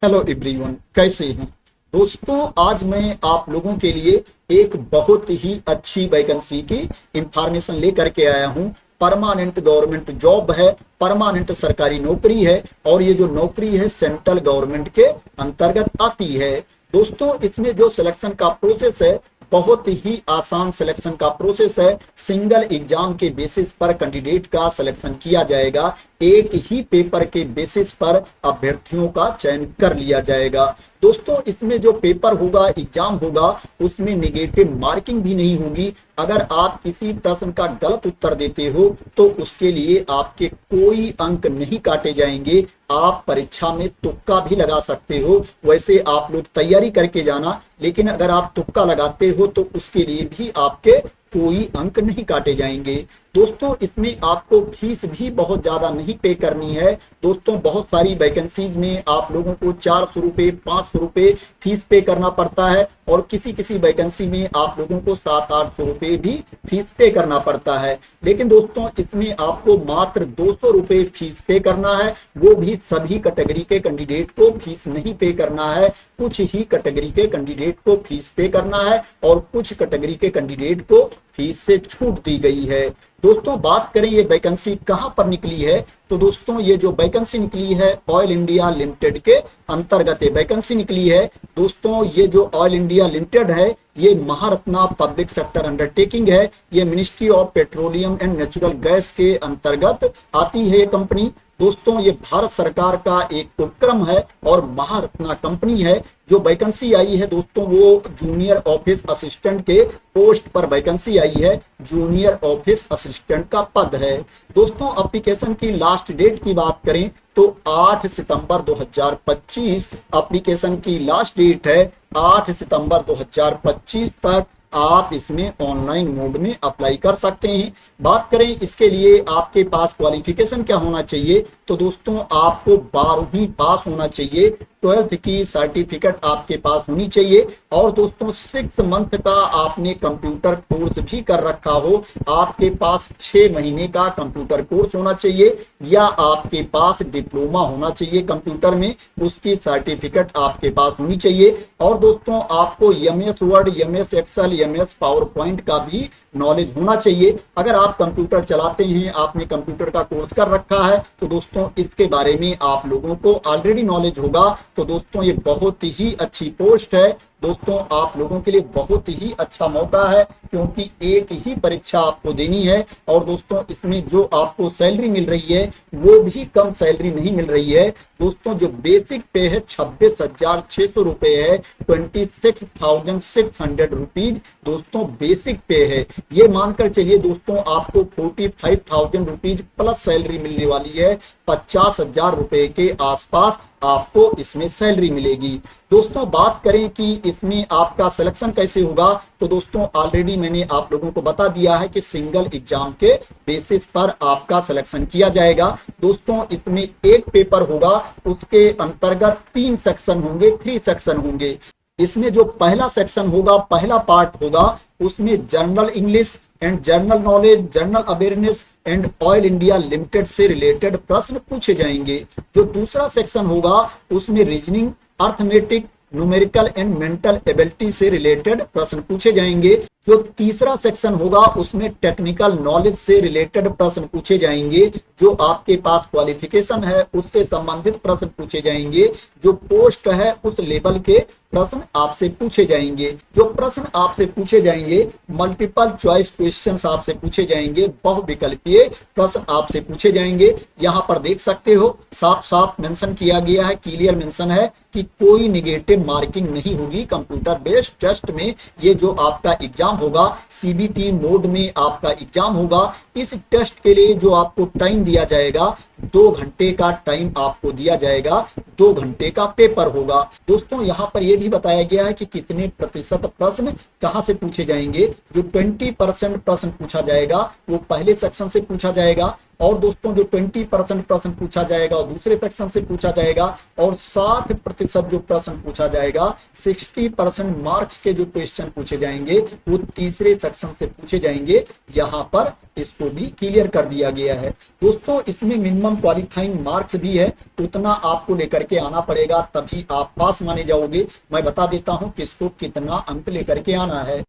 Hello everyone, कैसे हैं दोस्तों। आज मैं आप लोगों के लिए एक बहुत ही अच्छी वैकेंसी की इंफॉर्मेशन लेकर के आया हूं। परमानेंट गवर्नमेंट जॉब है, परमानेंट सरकारी नौकरी है और ये जो नौकरी है सेंट्रल गवर्नमेंट के अंतर्गत आती है। दोस्तों, इसमें जो सिलेक्शन का प्रोसेस है बहुत ही आसान सिलेक्शन का प्रोसेस है। सिंगल एग्जाम के बेसिस पर कैंडिडेट का सिलेक्शन किया जाएगा। एक ही पेपर के बेसिस पर अभ्यर्थियों का चयन कर लिया जाएगा। दोस्तों, इसमें जो पेपर होगा, एग्जाम होगा, उसमें नेगेटिव मार्किंग भी नहीं होगी। अगर आप किसी प्रश्न का गलत उत्तर देते हो तो उसके लिए आपके कोई अंक नहीं काटे जाएंगे। आप परीक्षा में तुक्का भी लगा सकते हो। वैसे आप लोग तैयारी करके जाना, लेकिन अगर आप तुक्का लगाते हो तो उसके लिए भी आपके कोई अंक नहीं काटे जाएंगे। दोस्तों, इसमें आपको फीस भी बहुत ज्यादा नहीं पे करनी है। दोस्तों, बहुत सारी वैकेंसीज में आप लोगों को 400 रुपए 500 रुपए फीस पे करना पड़ता है और किसी किसी वैकेंसी में आप लोगों को 700-800 रुपए भी फीस पे करना पड़ता है। लेकिन दोस्तों, इसमें आपको मात्र 200 रुपए फीस पे करना है। वो भी सभी कैटेगरी के कैंडिडेट को फीस नहीं पे करना है। कुछ ही कैटेगरी के कैंडिडेट को फीस पे करना है और कुछ कैटेगरी के कैंडिडेट को फीस से छूट दी गई है। दोस्तों, बात करें ये वैकेंसी कहां पर निकली है, तो दोस्तों ये जो वैकेंसी निकली है ऑयल इंडिया लिमिटेड के अंतर्गत ये वैकेंसी निकली है। दोस्तों, ये जो ऑयल इंडिया लिमिटेड है ये महारत्ना पब्लिक सेक्टर अंडरटेकिंग है। ये ministry of petroleum and natural gas के अंतर्गत आती है ये कंपनी। दोस्तों, ये भारत सरकार का एक उपक्रम है और महारत्ना कंपनी है। जो वैकेंसी आई है दोस्तों वो जूनियर ऑफिस असिस्टेंट के पोस्ट पर वैकेंसी आई है। जूनियर ऑफिस असिस्टेंट का पद है। दोस्तों, एप्लीकेशन की लास्ट डेट की बात करें तो 8 सितंबर 2025 एप्लीकेशन की लास्ट डेट है। 8 सितंबर 2025 तक आप इसमें ऑनलाइन मोड में अप्लाई कर सकते हैं। बात करें इसके लिए आपके पास क्वालिफिकेशन क्या होना चाहिए, तो दोस्तों आपको 12वीं पास होना चाहिए। 12th की सर्टिफिकेट आपके पास होनी चाहिए और दोस्तों 6 मंथ का आपने कंप्यूटर कोर्स भी कर रखा हो। आपके पास 6 महीने का कंप्यूटर कोर्स होना चाहिए या आपके पास डिप्लोमा होना चाहिए कंप्यूटर में, उसकी सर्टिफिकेट आपके पास होनी चाहिए। और दोस्तों आपको MS Word, MS Excel, MS PowerPoint का भी नॉलेज होना चाहिए। अगर आप कंप्यूटर चलाते हैं, आपने कंप्यूटर का कोर्स कर रखा है, तो दोस्तों इसके बारे में आप लोगों को ऑलरेडी नॉलेज होगा। तो दोस्तों ये बहुत ही अच्छी पोस्ट है। दोस्तों, आप लोगों के लिए बहुत ही अच्छा मौका है क्योंकि एक ही परीक्षा आपको देनी है। और दोस्तों इसमें जो आपको सैलरी मिल रही है वो भी कम सैलरी नहीं मिल रही है। दोस्तों, जो बेसिक पे है 26,600 रुपए है, 26,600 रुपीज दोस्तों बेसिक पे है। ये मानकर चलिए दोस्तों आपको 45,000 रुपीज प्लस सैलरी मिलने वाली है। 50,000 रुपए के आसपास आपको इसमें सैलरी मिलेगी। दोस्तों, बात करें कि इसमें आपका सिलेक्शन कैसे होगा, तो दोस्तों ऑलरेडी मैंने आप लोगों को बता दिया है कि सिंगल एग्जाम के बेसिस पर आपका सिलेक्शन किया जाएगा। दोस्तों, इसमें एक पेपर होगा, उसके अंतर्गत 3 सेक्शन होंगे, 3 सेक्शन होंगे। इसमें जो पहला सेक्शन होगा, पहला पार्ट होगा, उसमें general English and general knowledge, general awareness and oil India limited से रिलेटेड प्रश्न पूछे जाएंगे। जो दूसरा सेक्शन होगा उसमें reasoning, arithmetic, numerical and mental ability से रिलेटेड प्रश्न पूछे जाएंगे। जो तीसरा सेक्शन होगा उसमें टेक्निकल नॉलेज से रिलेटेड प्रश्न पूछे जाएंगे। जो आपके पास क्वालिफिकेशन है उससे संबंधित प्रश्न पूछे जाएंगे। जो पोस्ट है उस लेवल के प्रश्न आपसे पूछे जाएंगे। जो प्रश्न आपसे पूछे जाएंगे मल्टीपल चॉइस क्वेश्चंस आपसे पूछे जाएंगे, बहुविकल्पीय प्रश्न आपसे पूछे जाएंगे। यहाँ पर देख सकते हो साफ साफ मेंशन किया गया है, क्लियर मेंशन है कि कोई निगेटिव मार्किंग नहीं होगी कंप्यूटर बेस्ड टेस्ट में। ये जो आपका एग्जाम होगा सीबीटी मोड में आपका एग्जाम होगा। इस टेस्ट के लिए जो आपको टाइम दिया जाएगा 2 घंटे का टाइम आपको दिया जाएगा। 2 घंटे का पेपर होगा। दोस्तों, यहाँ पर यह भी बताया गया है कि कितने प्रतिशत प्रश्न कहां से पूछे जाएंगे। जो 20% प्रश्न पूछा जाएगा वो पहले सेक्शन से पूछा जाएगा और दोस्तों जो 20% प्रश्न पूछा जाएगा और दूसरे सेक्शन से पूछा जाएगा और 60% जो प्रश्न पूछा जाएगा, 60% मार्क्स के जो क्वेश्चन पूछे जाएंगे वो तीसरे सेक्शन से पूछे जाएंगे। यहाँ पर इसको भी क्लियर कर दिया गया है। दोस्तों इसमें मिनिमम क्वालिफाइंग मार्क्स भी है, उतना आपको लेकर के आना पड़ेगा, तभी आप पास माने जाओगे। मैं बता देता हूं किसको कितना अंक लेकर के आना है।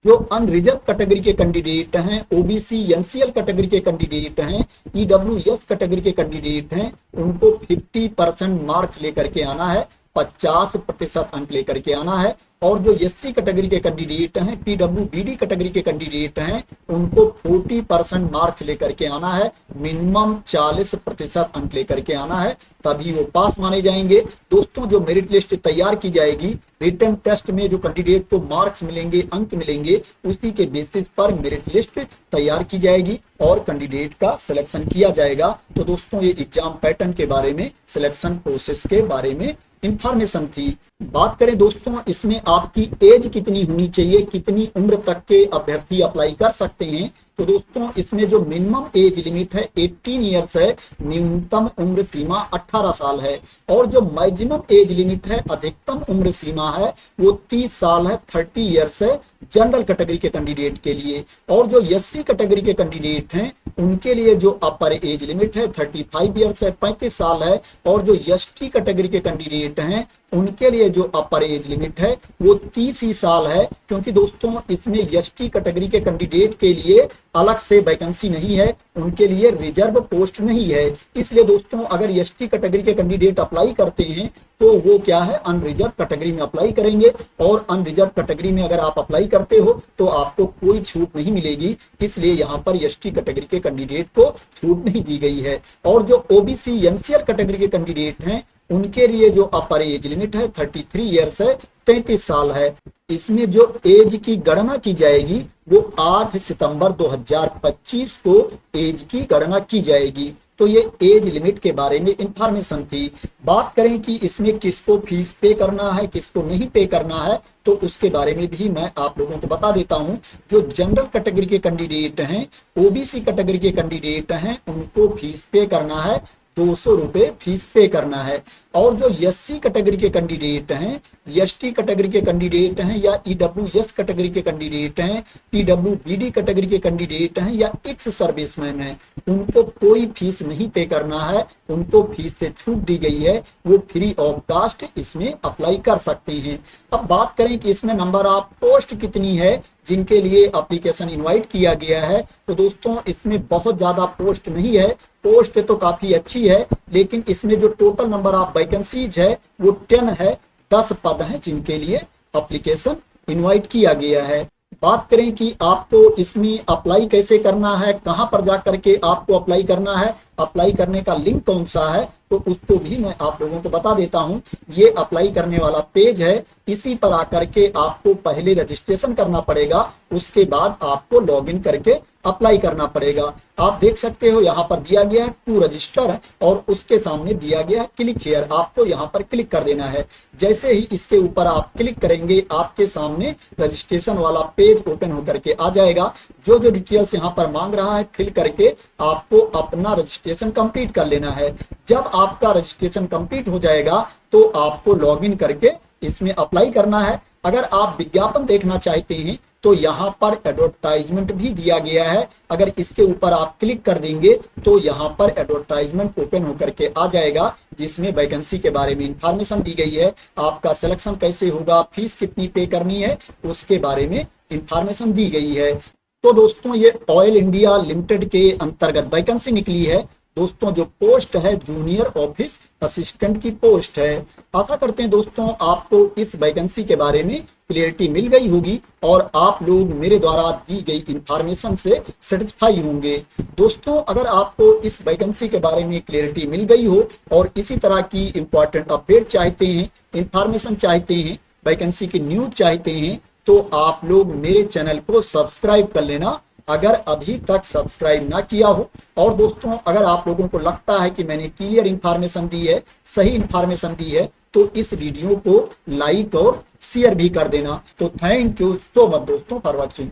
जो अनरिजर्व कैटेगरी के कैंडिडेट हैं, ओबीसी एनसीएल कैटेगरी के कैंडिडेट हैं, ईडब्ल्यूएस कैटेगरी के कैंडिडेट हैं, उनको 50% मार्क्स लेकर के आना है, 50% अंक लेकर के आना है। और जो एससी कैटेगरी के कैंडिडेट हैं, पीडब्ल्यूबीडी कैटेगरी के कैंडिडेट हैं, उनको 40% मार्क्स लेकर के आना है, मिनिमम 40% अंक लेकर के आना है, तभी वो पास माने जाएंगे। दोस्तों जो मेरिट लिस्ट तैयार की जाएगी, रिटन टेस्ट में जो कैंडिडेट को मार्क्स मिलेंगे, अंक मिलेंगे, उसी के बेसिस पर मेरिट लिस्ट तैयार की जाएगी और कैंडिडेट का सिलेक्शन किया जाएगा। तो दोस्तों ये एग्जाम पैटर्न के बारे में, सिलेक्शन प्रोसेस के बारे में इंफॉर्मेशन थी। बात करें दोस्तों इसमें आपकी एज कितनी होनी चाहिए, कितनी उम्र तक के अभ्यर्थी अप्लाई कर सकते हैं, तो दोस्तों इसमें जो मिनिमम एज लिमिट है 18 ईयर्स है, न्यूनतम उम्र सीमा 18 साल है, और जो मैक्सिमम एज लिमिट है, अधिकतम उम्र सीमा है, वो 30 साल है, 30 ईयर्स है जनरल कैटेगरी के कैंडिडेट के लिए। और जो एससी कैटेगरी के कैंडिडेट हैं उनके लिए जो अपर एज लिमिट है 35 ईयर्स है, 35 साल है, और जो एसटी कैटेगरी के कैंडिडेट हैं उनके लिए जो अपर एज लिमिट है वो 30 ही साल है, क्योंकि दोस्तों इसमें एसटी कैटेगरी के कैंडिडेट के लिए अलग से वैकेंसी नहीं है, उनके लिए रिजर्व पोस्ट नहीं है। इसलिए दोस्तों अगर एसटी कैटेगरी के कैंडिडेट अप्लाई करते हैं तो वो क्या है, अनरिजर्व कैटेगरी में अप्लाई करेंगे, और अनरिजर्व कैटेगरी में अगर आप अप्लाई करते हो तो आपको कोई छूट नहीं मिलेगी, इसलिए यहाँ पर एसटी कैटेगरी के कैंडिडेट को छूट नहीं दी गई है। और जो ओबीसी एनसीएल कैटेगरी के कैंडिडेट हैं उनके लिए जो अपर एज लिमिट है 33 ईयर्स है, 33 साल है। इसमें जो एज की गणना की जाएगी वो 8 सितंबर 2025 को एज की गणना की जाएगी। तो ये एज लिमिट के बारे में इंफॉर्मेशन थी। बात करें कि इसमें किसको फीस पे करना है, किसको नहीं पे करना है, तो उसके बारे में भी मैं आप लोगों को बता देता हूं। जो जनरल कैटेगरी के कैंडिडेट हैं, ओबीसी कैटेगरी के कैंडिडेट हैं, उनको फीस पे करना है, 200 रुपए फीस पे करना है। और जो एससी कैटेगरी के कैंडिडेट हैं, एसटी कैटेगरी के कैंडिडेट हैं, या ईडब्ल्यूएस कैटेगरी के कैंडिडेट हैं, पीडब्ल्यूबीडी कैटेगरी के कैंडिडेट हैं, या एक्स सर्विसमैन हैं, उनको कोई फीस नहीं पे करना है, उनको फीस से छूट दी गई है, वो फ्री ऑफ कास्ट इसमें अप्लाई कर सकते हैं। अब बात करें कि इसमें नंबर ऑफ पोस्ट कितनी है जिनके लिए एप्लीकेशन इनवाइट किया गया है, तो दोस्तों इसमें बहुत ज्यादा पोस्ट नहीं है, पोस्ट तो काफी अच्छी है, लेकिन इसमें जो टोटल नंबर ऑफ वैकेंसीज है वो 10 है, 10 पद हैं जिनके लिए एप्लीकेशन इनवाइट किया गया है। बात करें कि आपको इसमें अप्लाई कैसे करना है, कहां पर जाकर के आपको अप्लाई करना है, अप्लाई करने का लिंक कौन सा है, तो उसको भी मैं आप लोगों को बता देता हूं। ये अप्लाई करने वाला पेज है, इसी पर आकर के आपको पहले रजिस्ट्रेशन करना पड़ेगा, उसके बाद आपको लॉगिन करके अप्लाई करना पड़ेगा। आप देख सकते हो यहाँ पर दिया गया है टू रजिस्टर, और उसके सामने दिया गया है क्लिक हियर, आपको यहाँ पर क्लिक कर देना है। जैसे ही इसके ऊपर आप क्लिक करेंगे आपके सामने रजिस्ट्रेशन वाला पेज ओपन होकर के आ जाएगा। जो जो डिटेल्स यहाँ पर मांग रहा है फिल करके आपको अपना रजिस्ट्रेशन कंप्लीट कर लेना है। जब आपका रजिस्ट्रेशन कंप्लीट हो जाएगा तो आपको लॉगिन करके इसमें अप्लाई करना है। अगर आप विज्ञापन देखना चाहते हैं तो यहाँ पर एडवर्टाइजमेंट भी दिया गया है, अगर इसके ऊपर आप क्लिक कर देंगे तो यहाँ पर एडवर्टाइजमेंट ओपन होकर के आ जाएगा, जिसमें वैकेंसी के बारे में इंफॉर्मेशन दी गई है, आपका सिलेक्शन कैसे होगा, फीस कितनी पे करनी है, उसके बारे में इंफॉर्मेशन दी गई है। तो दोस्तों ये ऑयल इंडिया लिमिटेड के अंतर्गत वैकेंसी निकली है। दोस्तों जो पोस्ट है जूनियर ऑफिस असिस्टेंट की पोस्ट है। आशा करते हैं दोस्तों आपको इस वैकेंसी के बारे में क्लियरिटी मिल गई होगी और आप लोग मेरे द्वारा दी गई इंफॉर्मेशन से सेटिस्फाई होंगे। दोस्तों अगर आपको इस वैकेंसी के बारे में क्लियरिटी मिल गई हो और इसी तरह की इंपॉर्टेंट अपडेट चाहते हैं, इंफॉर्मेशन चाहते हैं, वैकेंसी की न्यूज चाहते हैं, तो आप लोग मेरे चैनल को सब्सक्राइब कर लेना अगर अभी तक सब्सक्राइब ना किया हो। और दोस्तों अगर आप लोगों को लगता है कि मैंने क्लियर इंफॉर्मेशन दी है, सही इंफॉर्मेशन दी है, तो इस वीडियो को लाइक और शेयर भी कर देना। तो थैंक यू सो मच दोस्तों फॉर वॉचिंग।